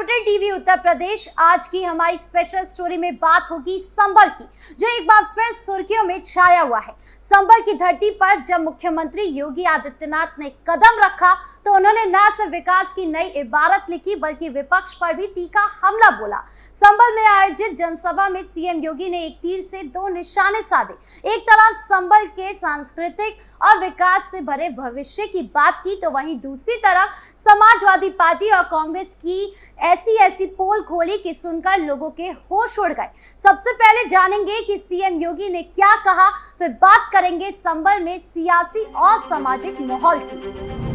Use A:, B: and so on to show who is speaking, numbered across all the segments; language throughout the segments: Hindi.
A: Capital TV Uttar Pradesh. आज की हमारी स्पेशल स्टोरी में बात होगी संबल की, जो एक बार फिर सुर्खियों में छाया हुआ है। संबल की धरती पर जब मुख्यमंत्री योगी आदित्यनाथ ने कदम रखा तो उन्होंने न सिर्फ विकास की नई इबारत लिखी बल्कि विपक्ष पर भी तीखा हमला बोला। संबल में आयोजित जनसभा में सीएम योगी ने एक तीर से दो निशाने साधे। एक तरफ संबल के सांस्कृतिक और विकास से भरे भविष्य की बात की तो वहीं दूसरी तरफ समाजवादी पार्टी और कांग्रेस की ऐसी पोल खोली कि सुनकर लोगों के होश उड़ गए। सबसे पहले जानेंगे कि सीएम योगी ने क्या कहा, फिर बात करेंगे संबल में सियासी और सामाजिक माहौल की।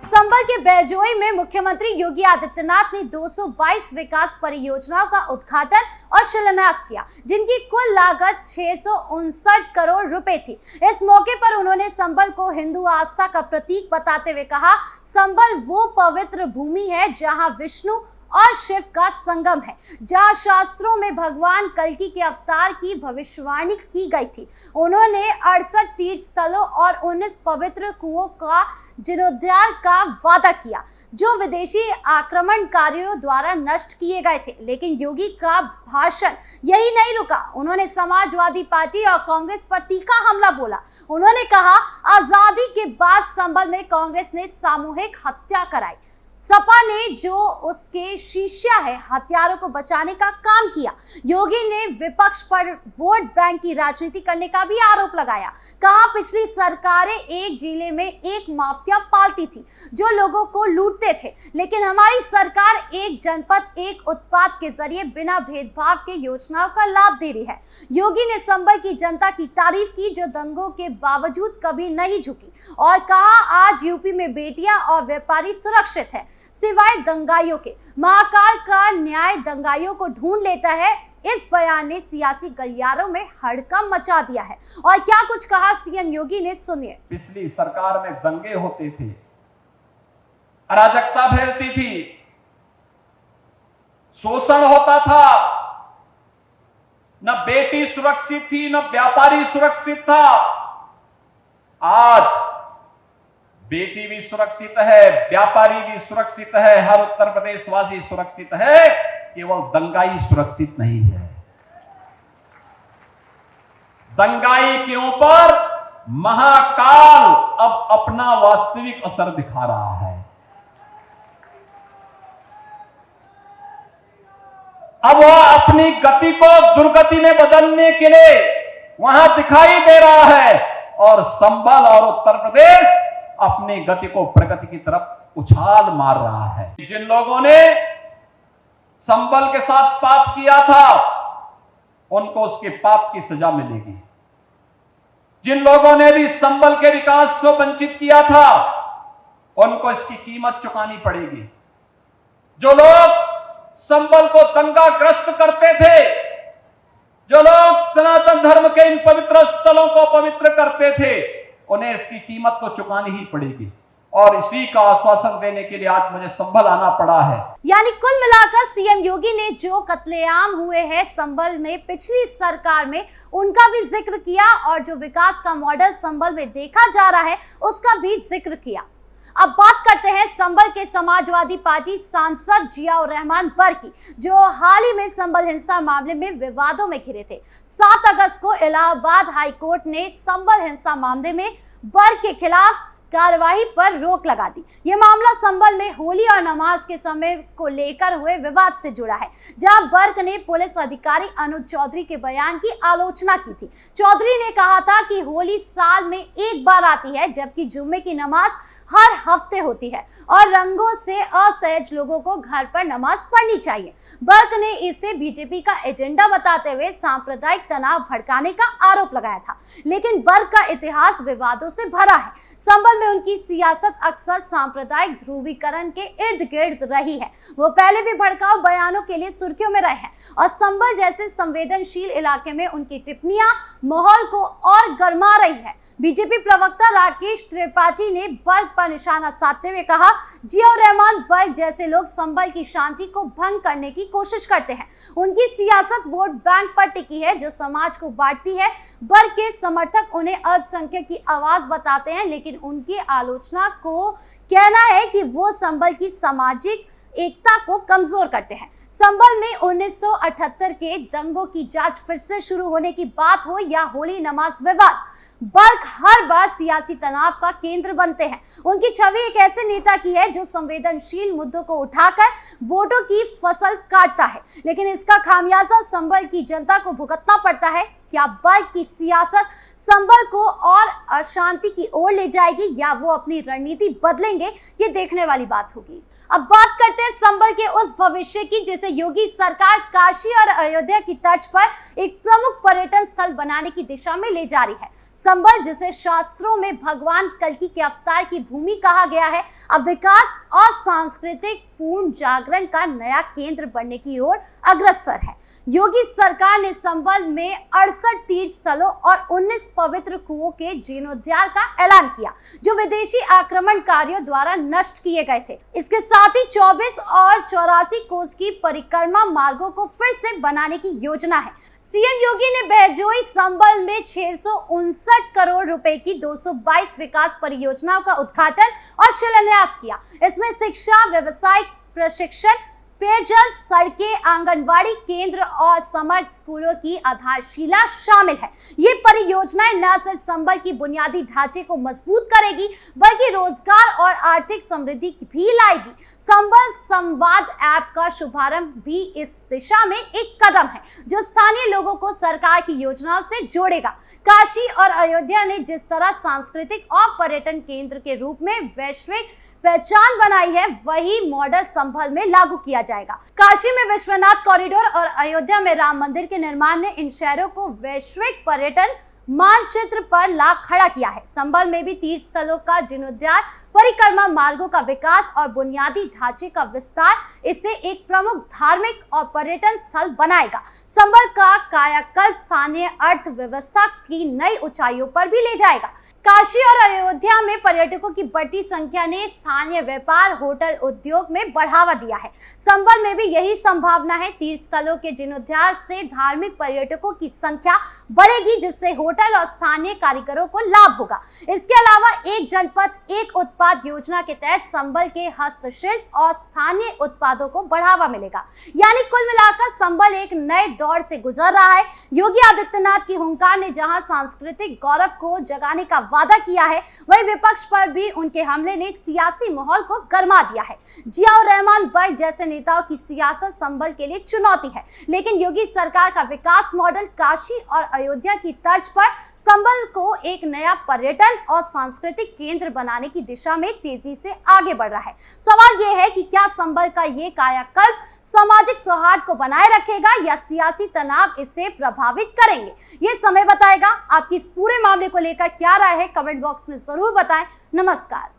A: संबल के बैजोई में मुख्यमंत्री योगी आदित्यनाथ ने 222 विकास परियोजनाओं का उद्घाटन और शिलान्यास किया, जिनकी कुल लागत 659 करोड़ रुपए थी। इस मौके पर उन्होंने संबल को हिंदू आस्था का प्रतीक बताते हुए कहा, संबल वो पवित्र भूमि है जहां विष्णु और शिव का संगम है, जहां शास्त्रों में भगवान कल्कि के अवतार की भविष्यवाणी की गई थी। उन्होंने 68 तीर्थ स्थलों और 19 पवित्र कुओं का जीर्णोद्धार का वादा किया, जो विदेशी आक्रमणकारियों द्वारा नष्ट किए गए थे। लेकिन योगी का भाषण यही नहीं रुका। उन्होंने समाजवादी पार्टी और कांग्रेस पर तीखा हमला बोला। उन्होंने कहा, आजादी के बाद संबल में कांग्रेस ने सामूहिक हत्या कराई। सपा ने जो उसके शिष्य है हथियारों को बचाने का काम किया। योगी ने विपक्ष पर वोट बैंक की राजनीति करने का भी आरोप लगाया। कहा, पिछली सरकारें एक जिले में एक माफिया पालती थी जो लोगों को लूटते थे, लेकिन हमारी सरकार एक जनपद एक उत्पाद के जरिए बिना भेदभाव के योजनाओं का लाभ दे रही है। योगी ने संबल की जनता की तारीफ की, जो दंगों के बावजूद कभी नहीं झुकी, और कहा, आज यूपी में बेटियां और व्यापारी सुरक्षित है सिवाय दंगाइयों के। महाकाल का न्याय दंगाइयों को ढूंढ लेता है। इस बयान ने सियासी गलियारों में हड़कंप मचा दिया है। और क्या कुछ कहा सीएम योगी ने, सुनिए।
B: पिछली सरकार में दंगे होते थे, अराजकता फैलती थी, शोषण होता था, न बेटी सुरक्षित थी न व्यापारी सुरक्षित था। आज बेटी भी सुरक्षित है, व्यापारी भी सुरक्षित है, हर उत्तर प्रदेश वासी सुरक्षित है, केवल दंगाई सुरक्षित नहीं है। दंगाई के ऊपर महाकाल अब अपना वास्तविक असर दिखा रहा है। अब वह अपनी गति को दुर्गति में बदलने के लिए वहां दिखाई दे रहा है, और संबल और उत्तर प्रदेश अपनी गति को प्रगति की तरफ उछाल मार रहा है। जिन लोगों ने संबल के साथ पाप किया था उनको उसके पाप की सजा मिलेगी। जिन लोगों ने भी संबल के विकास से वंचित किया था उनको इसकी कीमत चुकानी पड़ेगी। जो लोग संबल को दंगाग्रस्त करते थे, जो लोग सनातन धर्म के इन पवित्र स्थलों को पवित्र करते थे, उन्हें इसकी कीमत तो चुकानी ही पड़ेगी। और इसी का आश्वासन देने के लिए आज मुझे संबल आना पड़ा है।
A: यानी कुल मिलाकर सीएम योगी ने जो कत्लेआम हुए हैं संबल में पिछली सरकार में, उनका भी जिक्र किया, और जो विकास का मॉडल संबल में देखा जा रहा है उसका भी जिक्र किया। अब बात करते हैं संबल के समाजवादी पार्टी सांसद जियाउर रहमान बर की, जो हाल ही में संबल हिंसा मामले में विवादों में घिरे थे। 7 अगस्त को इलाहाबाद हाई कोर्ट ने संबल हिंसा मामले में बर के खिलाफ कार्यवाही पर रोक लगा दी। यह मामला संबल में होली और नमाज के समय को लेकर हुए विवाद से जुड़ा है, जहां बर्क ने पुलिस अधिकारी अनुज चौधरी के बयान की आलोचना की थी। चौधरी ने कहा था कि होली साल में एक बार आती है, जबकि जुम्मे की नमाज हर हफ्ते होती है, और रंगों से असहज लोगों को घर पर नमाज पढ़नी चाहिए। बर्क ने इसे बीजेपी का एजेंडा बताते हुए सांप्रदायिक तनाव भड़काने का आरोप लगाया था। लेकिन बर्क का इतिहास विवादों से भरा है। संबल में उनकी सियासत अक्सर सांप्रदायिक ध्रुवीकरण के इर्द गिर्द रही है। वो पहले भी भड़काऊ बयानों के लिए सुर्खियों में रहे हैं, और संबल जैसे संवेदनशील इलाके में उनकी टिप्पणियां माहौल को और गर्मा रही है। बीजेपी प्रवक्ता राकेश त्रिपाठी ने बर्ग पर निशाना साधते हुए कहा, जियाउर रहमान बर्ग जैसे लोग संभल की शांति को भंग करने की कोशिश करते हैं। उनकी सियासत वोट बैंक पर टिकी है जो समाज को बांटती है। बर्ग के समर्थक उन्हें अल्पसंख्यक की आवाज बताते हैं, लेकिन उनकी आलोचना को कहना है कि वो संभल की सामाजिक एकता को कमजोर करते हैं। संभल में 1978 के दंगों की जांच फिर से शुरू होने की बात हो या होली नमाज विवाद, बर्ग हर बार सियासी तनाव का केंद्र बनते हैं। उनकी छवि एक ऐसे नेता की है जो संवेदनशील मुद्दों को उठाकर वोटों की फसल काटता है, लेकिन इसका खामियाजा संभल की जनता को भुगतना पड़ता है। क्या बर्ग की सियासत संभल को और अशांति की ओर ले जाएगी या वो अपनी रणनीति बदलेंगे, ये देखने वाली बात होगी। अब बात करते हैं संभल के उस भविष्य की जिसे योगी सरकार काशी और अयोध्या की तर्ज पर एक प्रमुख पर्यटन स्थल बनाने की दिशा में ले जा रही है। संभल जिसे शास्त्रों में भगवान कल्कि के अवतार की भूमि कहा गया है, अब विकास और सांस्कृतिक पूर्ण जागरण का नया केंद्र बनने की ओर अग्रसर है। योगी सरकार ने संभल में 68 तीर्थ स्थलों और 19 पवित्र कुओं के जीर्णोद्धार का ऐलान किया जो विदेशी आक्रमणकारियों द्वारा नष्ट किए गए थे। इसके साथ ही 24 और 84 कोस की परिक्रमा मार्गों को फिर से बनाने की योजना है। सीएम योगी ने बहजोई संभल में 659 करोड़ रुपए की 222 विकास परियोजनाओं का उद्घाटन और शिलान्यास किया। इसमें शिक्षा, व्यवसायिक प्रशिक्षण, पेयजल, सड़कें, आंगनवाड़ी केंद्र और समर्थ स्कूलों की आधारशिला शामिल है। ये परियोजनाएं न सिर्फ संभल की बुनियादी ढांचे को मजबूत करेगी बल्कि रोजगार और आर्थिक समृद्धि भी लाएगी। संभल संवाद ऐप का शुभारंभ भी इस दिशा में एक कदम है जो स्थानीय लोगों को सरकार की योजनाओं से जोड़ेगा। काशी और अयोध्या ने जिस तरह सांस्कृतिक और पर्यटन केंद्र के रूप में वैश्विक पहचान बनाई है, वही मॉडल संभल में लागू किया जाएगा। काशी में विश्वनाथ कॉरिडोर और अयोध्या में राम मंदिर के निर्माण ने इन शहरों को वैश्विक पर्यटन मानचित्र पर ला खड़ा किया है। संभल में भी तीर्थ स्थलों का जीर्णोद्धार, परिक्रमा मार्गों का विकास और बुनियादी ढांचे का विस्तार इसे एक प्रमुख धार्मिक और पर्यटन स्थल बनाएगा। संभल का कायाकल्प स्थानीय अर्थव्यवस्था की नई ऊंचाइयों पर भी ले जाएगा। काशी और अयोध्या में पर्यटकों की बढ़ती संख्या ने स्थानीय व्यापार, होटल उद्योग में बढ़ावा दिया है। संभल में भी यही संभावना है। तीर्थ स्थलों के जीर्णोद्धार से धार्मिक पर्यटकों की संख्या बढ़ेगी जिससे होटल और स्थानीय कारीगरों को लाभ होगा। इसके अलावा एक जनपद एक उत्पाद योजना के तहत संभल के हस्तशिल्प और स्थानीय उत्पादों को बढ़ावा मिलेगा। यानी कुल मिलाकर संभल एक नए दौर से गुजर रहा है। योगी आदित्यनाथ की हुंकार ने जहां सांस्कृतिक गौरव को जगाने का वादा किया है, वही विपक्ष पर भी उनके हमले ने सियासी माहौल को गरमा दिया है। जियाउर रहमान बर्ग जैसे नेताओं की सियासत संभल के लिए चुनौती है, लेकिन योगी सरकार का विकास मॉडल काशी और अयोध्या की तर्ज पर संभल को एक नया पर्यटन और सांस्कृतिक केंद्र बनाने की दिशा में तेजी से आगे बढ़ रहा है। सवाल यह है कि क्या संभल का ये कायाकल्प सामाजिक सौहार्द को बनाए रखेगा या सियासी तनाव इसे प्रभावित करेंगे, ये समय बताएगा। आपकी इस पूरे मामले को लेकर क्या राय है, कमेंट बॉक्स में जरूर बताएं। नमस्कार।